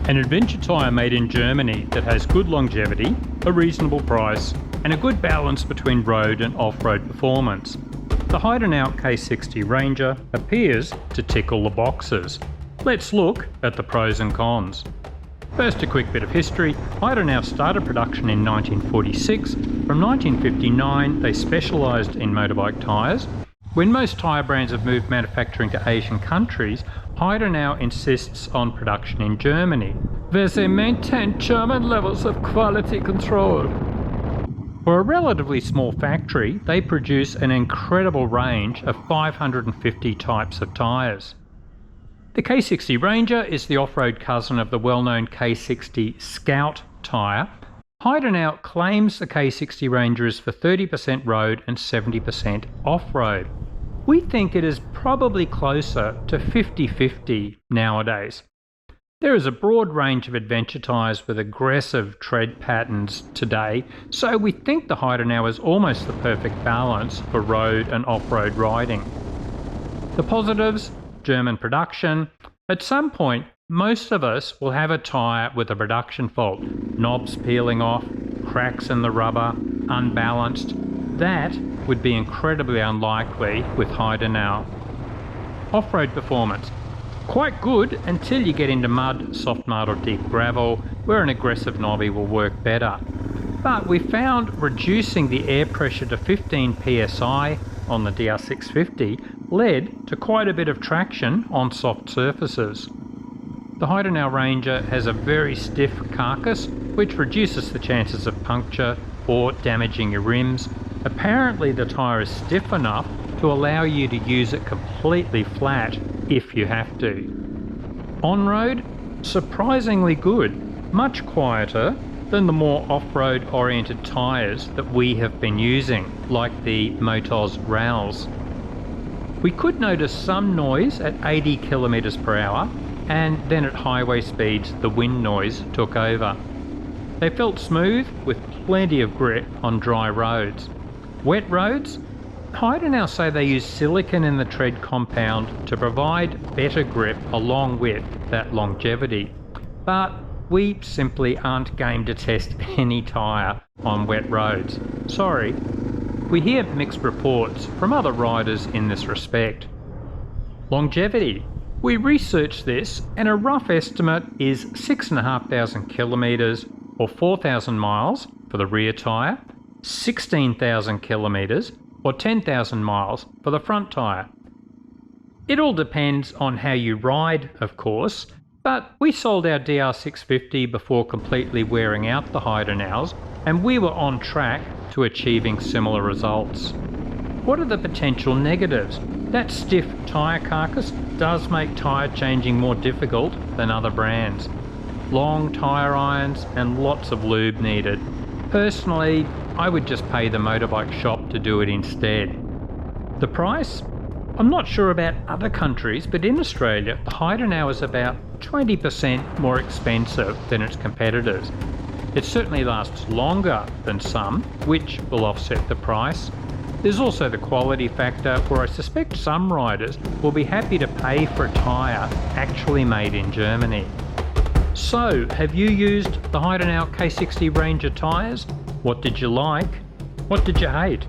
An adventure tyre made in Germany that has good longevity, a reasonable price, and a good balance between road and off-road performance. The Heidenau K60 Ranger appears to tick all the boxes. Let's look at the pros and cons. First, a quick bit of history. Heidenau started production in 1946. From 1959, they specialised in motorbike tyres. When most tyre brands have moved manufacturing to Asian countries, Heidenau insists on production in Germany, where they maintain German levels of quality control. For a relatively small factory, they produce an incredible range of 550 types of tyres. The K60 Ranger is the off-road cousin of the well-known K60 Scout tyre. Heidenau claims the K60 Ranger is for 30% road and 70% off-road. We think it is probably closer to 50-50 nowadays. There is a broad range of adventure tyres with aggressive tread patterns today, so we think the Heidenau is almost the perfect balance for road and off-road riding. The positives: German production. At some point, most of us will have a tyre with a production fault, knobs peeling off, cracks in the rubber, unbalanced. That would be incredibly unlikely with Heidenau. Off-road performance. Quite good until you get into mud, soft mud or deep gravel, where an aggressive knobby will work better. But we found reducing the air pressure to 15 psi on the DR650 led to quite a bit of traction on soft surfaces. The Heidenau Ranger has a very stiff carcass, which reduces the chances of puncture or damaging your rims. Apparently the tyre is stiff enough to allow you to use it completely flat if you have to. On-road, surprisingly good, much quieter than the more off-road oriented tyres that we have been using, like the Motos Rals. We could notice some noise at 80 km per hour, and then at highway speeds the wind noise took over. They felt smooth with plenty of grip on dry roads. Wet roads? Heidenau say they use silicon in the tread compound to provide better grip along with that longevity. But we simply aren't game to test any tyre on wet roads. Sorry. We hear mixed reports from other riders in this respect. Longevity. We researched this and a rough estimate is 6,500 kilometres or 4,000 miles for the rear tyre, 16,000 kilometres or 10,000 miles for the front tyre. It all depends on how you ride, of course, but we sold our DR650 before completely wearing out the Heidenau's, and we were on track to achieving similar results. What are the potential negatives? That stiff tyre carcass does make tyre changing more difficult than other brands. Long tyre irons and lots of lube needed. Personally, I would just pay the motorbike shop to do it instead. The price? I'm not sure about other countries, but in Australia, the Heidenau is about 20% more expensive than its competitors. It certainly lasts longer than some, which will offset the price. There's also the quality factor, where I suspect some riders will be happy to pay for a tyre actually made in Germany. So, have you used the Heidenau K60 Ranger tyres? What did you like? What did you hate?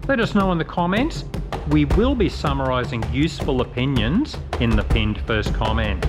Let us know in the comments. We will be summarising useful opinions in the pinned first comment.